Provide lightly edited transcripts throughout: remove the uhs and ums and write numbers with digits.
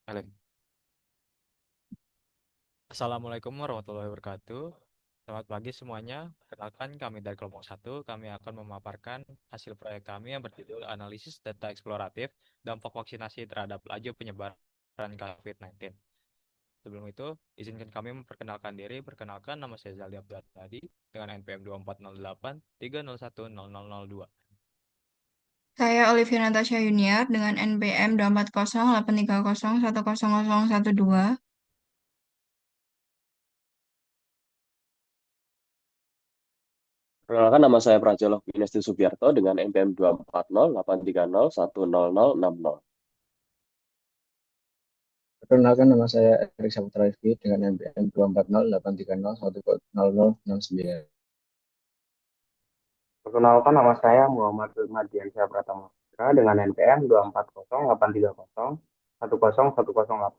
Halo. Assalamualaikum warahmatullahi wabarakatuh. Selamat pagi semuanya. Perkenalkan kami dari kelompok satu. Kami akan memaparkan hasil proyek kami yang berjudul Analisis Data Eksploratif Dampak Vaksinasi Terhadap Laju Penyebaran COVID-19. Sebelum itu, izinkan kami memperkenalkan diri. Perkenalkan, nama saya Zali Abdul Hadi dengan NPM 2408 301 0002. Saya Olivia Natasha Yuniar dengan NPM 24083010012. Perkenalkan nama saya Prajono Pinesti Subiarto dengan NPM 24083010060. Perkenalkan nama saya Erik Saputra Rifki dengan NPM 24083010069. Perkenalkan nama saya Muhammad Radiansyah Pratama Putra dengan NPM 24083010108.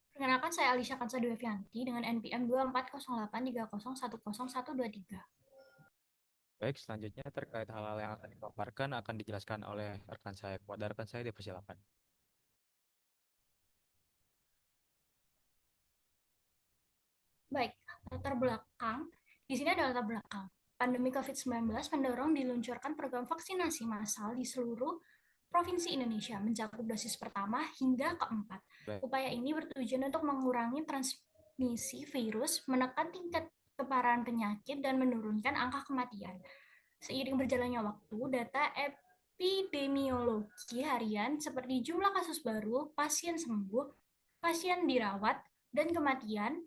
Perkenalkan, saya Alisha Kansa Devianti dengan NPM 24083010123. Baik, selanjutnya terkait hal-hal yang akan dipaparkan akan dijelaskan oleh rekan saya. Kepada rekan saya dipersilakan. Baik, latar belakang. Di sini ada latar belakang. Pandemi COVID-19 mendorong diluncurkan program vaksinasi massal di seluruh Provinsi Indonesia, mencakup dosis pertama hingga keempat. Baik. Upaya ini bertujuan untuk mengurangi transmisi virus, menekan tingkat keparahan penyakit, dan menurunkan angka kematian. Seiring berjalannya waktu, data epidemiologi harian seperti jumlah kasus baru, pasien sembuh, pasien dirawat, dan kematian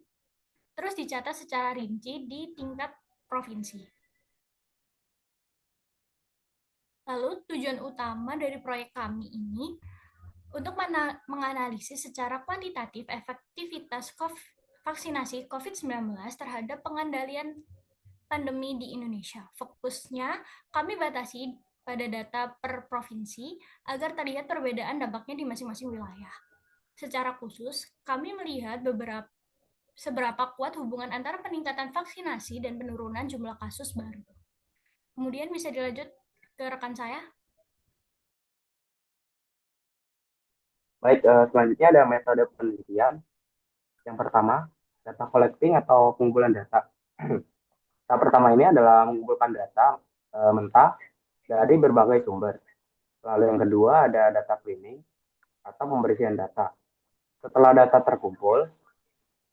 terus dicatat secara rinci di tingkat provinsi. Lalu tujuan utama dari proyek kami ini untuk menganalisis secara kuantitatif efektivitas vaksinasi COVID-19 terhadap pengendalian pandemi di Indonesia. Fokusnya kami batasi pada data per provinsi agar terlihat perbedaan dampaknya di masing-masing wilayah. Secara khusus, kami melihat seberapa kuat hubungan antara peningkatan vaksinasi dan penurunan jumlah kasus baru. Kemudian bisa dilanjut ke rekan saya. Baik, selanjutnya ada metode penelitian. Yang pertama, data collecting atau pengumpulan data. Tahap pertama ini adalah mengumpulkan data mentah dari berbagai sumber. Lalu yang kedua ada data cleaning atau pembersihan data. Setelah data terkumpul,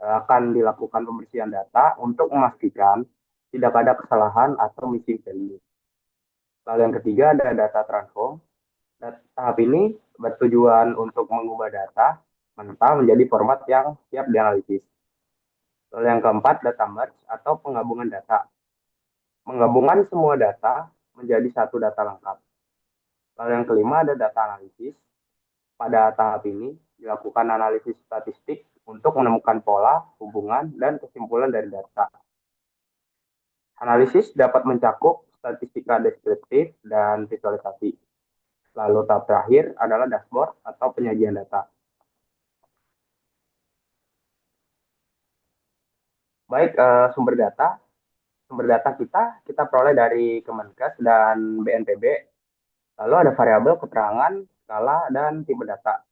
akan dilakukan pembersihan data untuk memastikan tidak ada kesalahan atau missing value. Lalu yang ketiga ada data transform. Tahap ini bertujuan untuk mengubah data mentah menjadi format yang siap dianalisis. Lalu yang keempat data merge atau penggabungan data. Menggabungkan semua data menjadi satu data lengkap. Lalu yang kelima ada data analisis. Pada tahap ini dilakukan analisis statistik untuk menemukan pola, hubungan, dan kesimpulan dari data. Analisis dapat mencakup statistika deskriptif dan visualisasi. Lalu tahap terakhir adalah dashboard atau penyajian data. Baik, sumber data. Sumber data kita peroleh dari Kemenkes dan BNPB. Lalu ada variabel keterangan, skala, dan tipe data.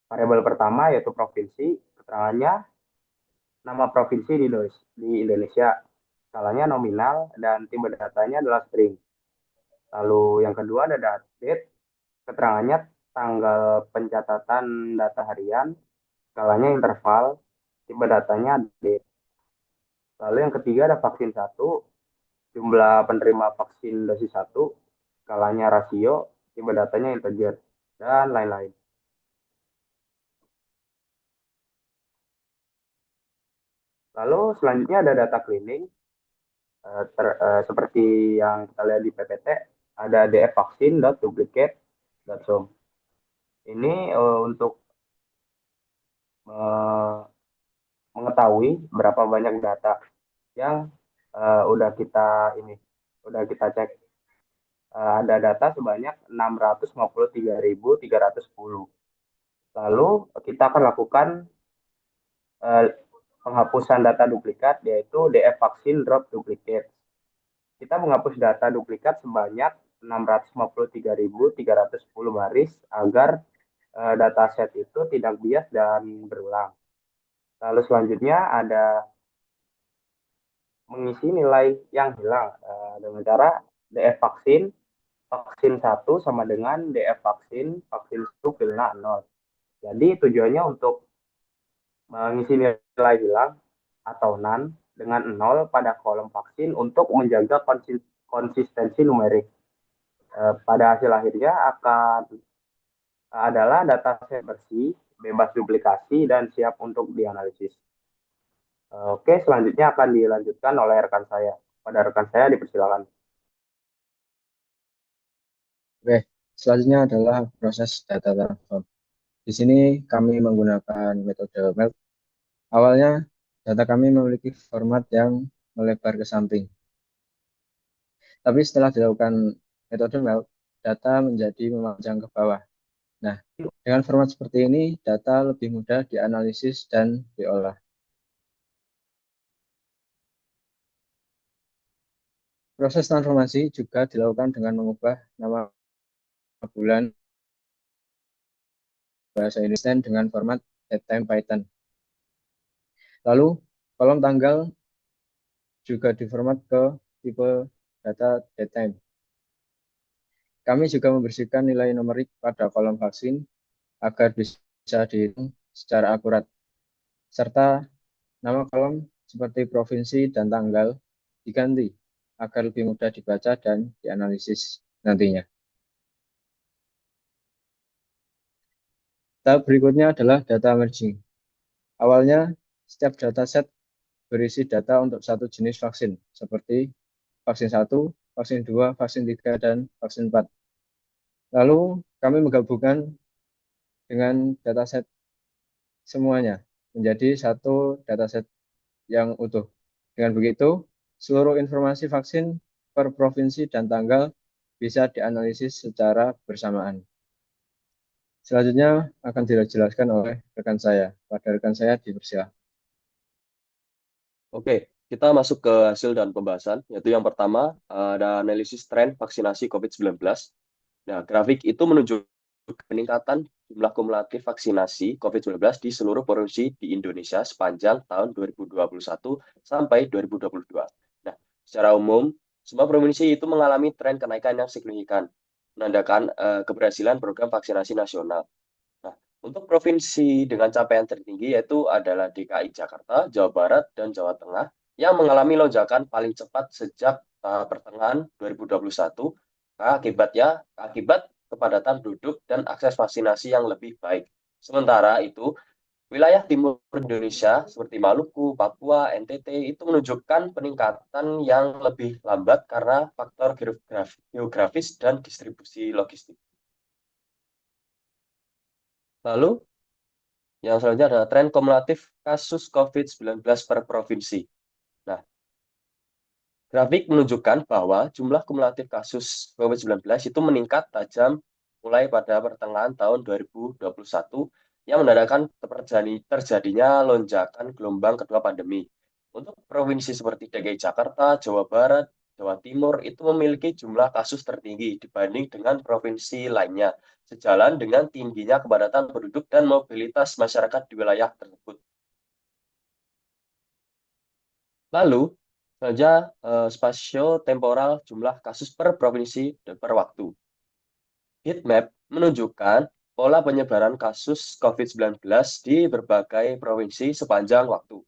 Variabel pertama yaitu provinsi, keterangannya nama provinsi di Indonesia, skalanya nominal, dan tipe datanya adalah string. Lalu yang kedua ada date, keterangannya tanggal pencatatan data harian, skalanya interval, tipe datanya date. Lalu yang ketiga ada vaksin 1, jumlah penerima vaksin dosis 1, skalanya rasio, tipe datanya integer, dan lain-lain. Lalu selanjutnya ada data cleaning, seperti yang kita lihat di PPT, ada dfvaksin.duplicate.zoom. Ini untuk mengetahui berapa banyak data yang udah kita cek. Ada data sebanyak 653.310. Lalu kita akan lakukan penghapusan data duplikat, yaitu df vaksin drop duplicate. Kita menghapus data duplikat sebanyak 653.310 baris agar dataset itu tidak bias dan berulang. Lalu selanjutnya ada mengisi nilai yang hilang dengan cara DF vaksin 1 sama dengan DF vaksin 1 filna 0. Jadi tujuannya untuk mengisi nilai hilang atau NaN dengan 0 pada kolom vaksin untuk menjaga konsistensi numerik. Pada hasil akhirnya akan adalah dataset bersih, bebas duplikasi, dan siap untuk dianalisis. Oke, selanjutnya akan dilanjutkan oleh rekan saya. Pada rekan saya dipersilakan. Oke, selanjutnya adalah proses data transform. Di sini kami menggunakan metode MELT. Awalnya, data kami memiliki format yang melebar ke samping. Tapi setelah dilakukan metode MELT, data menjadi memanjang ke bawah. Nah, dengan format seperti ini, data lebih mudah dianalisis dan diolah. Proses transformasi juga dilakukan dengan mengubah nama bulan bahasa Indonesia dengan format datetime Python. Lalu, kolom tanggal juga diformat ke tipe data datetime. Kami juga membersihkan nilai numerik pada kolom vaksin agar bisa dihitung secara akurat, serta nama kolom seperti provinsi dan tanggal diganti agar lebih mudah dibaca dan dianalisis nantinya. Tahap berikutnya adalah data merging. Awalnya, setiap dataset berisi data untuk satu jenis vaksin, seperti vaksin 1, vaksin 2, vaksin 3, dan vaksin 4. Lalu, kami menggabungkan dengan dataset semuanya menjadi satu dataset yang utuh. Dengan begitu, seluruh informasi vaksin per provinsi dan tanggal bisa dianalisis secara bersamaan. Selanjutnya akan dijelaskan oleh rekan saya. Pada rekan saya dipersilakan. Oke, kita masuk ke hasil dan pembahasan, yaitu yang pertama ada analisis tren vaksinasi COVID-19. Nah, grafik itu menunjukkan peningkatan jumlah kumulatif vaksinasi COVID-19 di seluruh provinsi di Indonesia sepanjang tahun 2021 sampai 2022. Nah, secara umum, semua provinsi itu mengalami tren kenaikan yang signifikan, menandakan keberhasilan program vaksinasi nasional. Nah, untuk provinsi dengan capaian tertinggi yaitu adalah DKI Jakarta, Jawa Barat, dan Jawa Tengah yang mengalami lonjakan paling cepat sejak pertengahan 2021 akibat kepadatan penduduk dan akses vaksinasi yang lebih baik. Sementara itu, wilayah timur Indonesia seperti Maluku, Papua, NTT itu menunjukkan peningkatan yang lebih lambat karena faktor geografis dan distribusi logistik. Lalu, yang selanjutnya adalah tren kumulatif kasus COVID-19 per provinsi. Nah, grafik menunjukkan bahwa jumlah kumulatif kasus COVID-19 itu meningkat tajam mulai pada pertengahan tahun 2021 yang menandakan terjadinya lonjakan gelombang kedua pandemi. Untuk provinsi seperti DKI Jakarta, Jawa Barat, Jawa Timur itu memiliki jumlah kasus tertinggi dibanding dengan provinsi lainnya, sejalan dengan tingginya kepadatan penduduk dan mobilitas masyarakat di wilayah tersebut. Lalu, saja spasio-temporal jumlah kasus per provinsi dan per waktu. Heatmap menunjukkan pola penyebaran kasus COVID-19 di berbagai provinsi sepanjang waktu.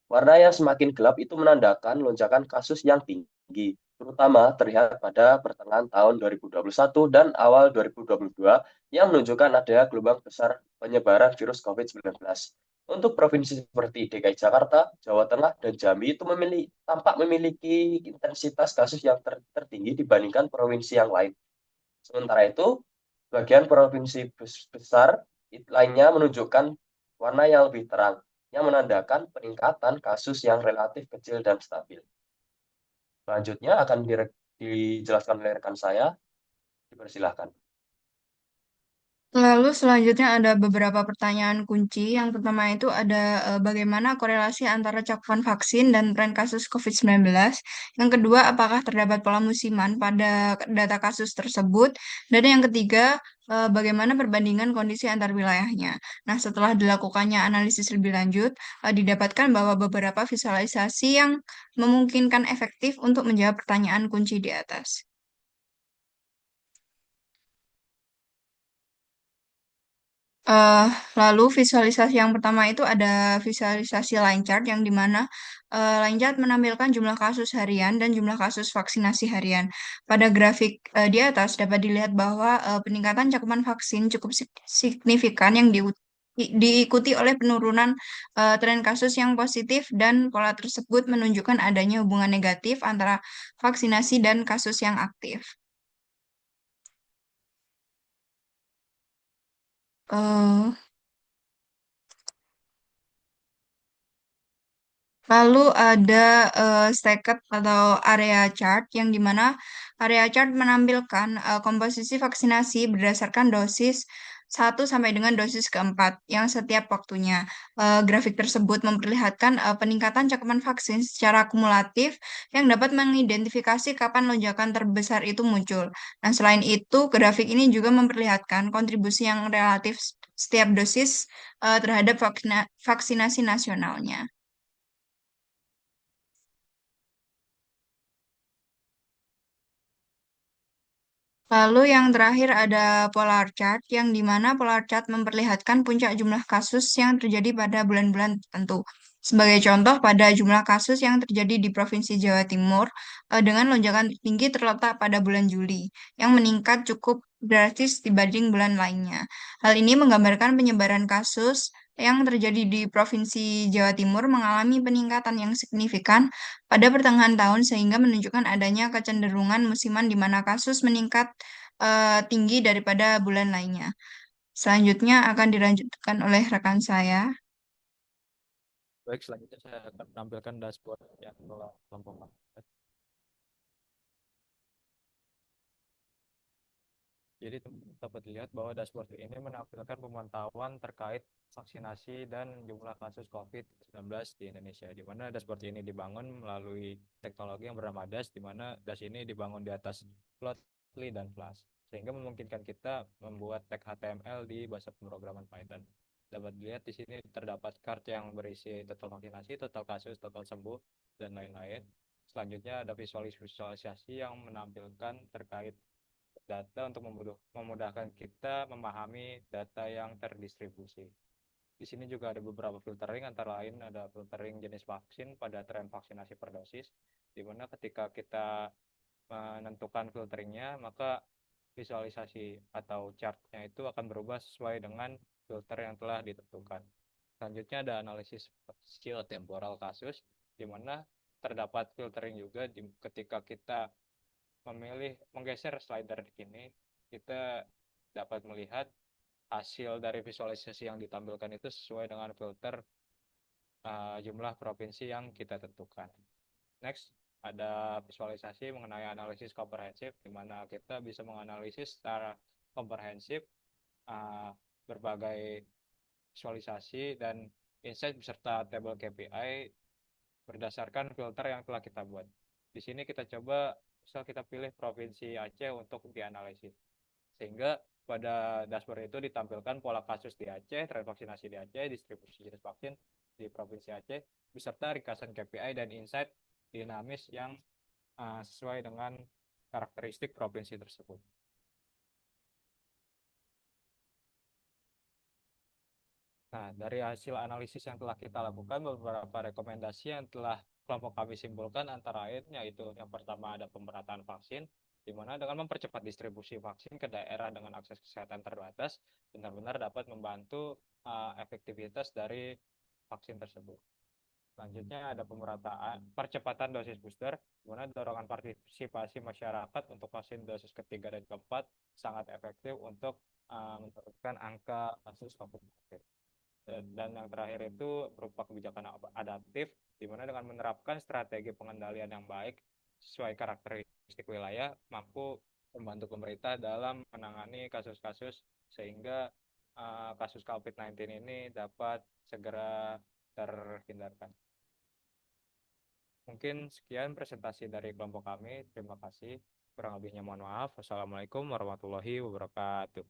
Warna yang semakin gelap itu menandakan lonjakan kasus yang tinggi, terutama terlihat pada pertengahan tahun 2021 dan awal 2022 yang menunjukkan adanya gelombang besar penyebaran virus COVID-19. Untuk provinsi seperti DKI Jakarta, Jawa Tengah, dan Jambi itu tampak memiliki intensitas kasus yang tertinggi dibandingkan provinsi yang lain. Sementara itu, bagian provinsi besar lainnya menunjukkan warna yang lebih terang, yang menandakan peningkatan kasus yang relatif kecil dan stabil. Selanjutnya akan dijelaskan oleh rekan saya. Dipersilahkan. Lalu selanjutnya ada beberapa pertanyaan kunci. Yang pertama itu ada bagaimana korelasi antara cakupan vaksin dan tren kasus COVID-19. Yang kedua, apakah terdapat pola musiman pada data kasus tersebut. Dan yang ketiga, bagaimana perbandingan kondisi antar wilayahnya. Nah, setelah dilakukannya analisis lebih lanjut, didapatkan bahwa beberapa visualisasi yang memungkinkan efektif untuk menjawab pertanyaan kunci di atas. Eh, Lalu visualisasi yang pertama itu ada visualisasi line chart yang dimana line chart menampilkan jumlah kasus harian dan jumlah kasus vaksinasi harian. Pada grafik di atas dapat dilihat bahwa peningkatan cakupan vaksin cukup signifikan yang diikuti oleh penurunan tren kasus yang positif dan pola tersebut menunjukkan adanya hubungan negatif antara vaksinasi dan kasus yang aktif. Eh, Lalu ada stacked atau area chart yang dimana area chart menampilkan komposisi vaksinasi berdasarkan dosis 1 sampai dengan dosis keempat yang setiap waktunya. Grafik tersebut memperlihatkan peningkatan cakupan vaksin secara kumulatif yang dapat mengidentifikasi kapan lonjakan terbesar itu muncul. Nah, selain itu, grafik ini juga memperlihatkan kontribusi yang relatif setiap dosis terhadap vaksinasi nasionalnya. Lalu yang terakhir ada polar chart, yang di mana polar chart memperlihatkan puncak jumlah kasus yang terjadi pada bulan-bulan tertentu. Sebagai contoh, pada jumlah kasus yang terjadi di Provinsi Jawa Timur, dengan lonjakan tinggi terletak pada bulan Juli, yang meningkat cukup drastis dibanding bulan lainnya. Hal ini menggambarkan penyebaran kasus yang terjadi di Provinsi Jawa Timur mengalami peningkatan yang signifikan pada pertengahan tahun sehingga menunjukkan adanya kecenderungan musiman di mana kasus meningkat tinggi daripada bulan lainnya. Selanjutnya akan dilanjutkan oleh rekan saya. Baik, selanjutnya saya akan menampilkan dashboard yang telah kelompok. Jadi dapat dilihat bahwa dashboard ini menampilkan pemantauan terkait vaksinasi dan jumlah kasus COVID-19 di Indonesia, di mana dashboard ini dibangun melalui teknologi yang bernama DAS, di mana DAS ini dibangun di atas Plotly dan Flash, sehingga memungkinkan kita membuat tag HTML di bahasa pemrograman Python. Dapat dilihat di sini terdapat chart yang berisi total vaksinasi, total kasus, total sembuh, dan lain-lain. Selanjutnya ada visualisasi yang menampilkan terkait data untuk memudahkan kita memahami data yang terdistribusi. Di sini juga ada beberapa filtering, antara lain ada filtering jenis vaksin pada tren vaksinasi per dosis, di mana ketika kita menentukan filteringnya, maka visualisasi atau chartnya itu akan berubah sesuai dengan filter yang telah ditentukan. Selanjutnya ada analisis temporal kasus, di mana terdapat filtering juga ketika kita memilih menggeser slider ini, kita dapat melihat hasil dari visualisasi yang ditampilkan itu sesuai dengan filter jumlah provinsi yang kita tentukan. Next, ada visualisasi mengenai analisis komprehensif, di mana kita bisa menganalisis secara komprehensif berbagai visualisasi dan insight beserta tabel KPI berdasarkan filter yang telah kita buat. Di sini kita coba, misal kita pilih Provinsi Aceh untuk dianalisis. Sehingga pada dashboard itu ditampilkan pola kasus di Aceh, tren vaksinasi di Aceh, distribusi jenis vaksin di Provinsi Aceh, beserta ringkasan KPI dan insight dinamis yang sesuai dengan karakteristik provinsi tersebut. Nah, dari hasil analisis yang telah kita lakukan, beberapa rekomendasi yang telah kelompok kami simpulkan antara lain yaitu yang pertama ada pemerataan vaksin, di mana dengan mempercepat distribusi vaksin ke daerah dengan akses kesehatan terbatas, benar-benar dapat membantu efektivitas dari vaksin tersebut. Selanjutnya ada percepatan dosis booster, di mana dorongan partisipasi masyarakat untuk vaksin dosis ketiga dan keempat sangat efektif untuk menurunkan angka kasus COVID-19. Dan yang terakhir itu berupa kebijakan adaptif, di mana dengan menerapkan strategi pengendalian yang baik sesuai karakteristik wilayah, mampu membantu pemerintah dalam menangani kasus-kasus sehingga kasus COVID-19 ini dapat segera terhindarkan. Mungkin sekian presentasi dari kelompok kami. Terima kasih. Kurang lebihnya mohon maaf. Wassalamualaikum warahmatullahi wabarakatuh.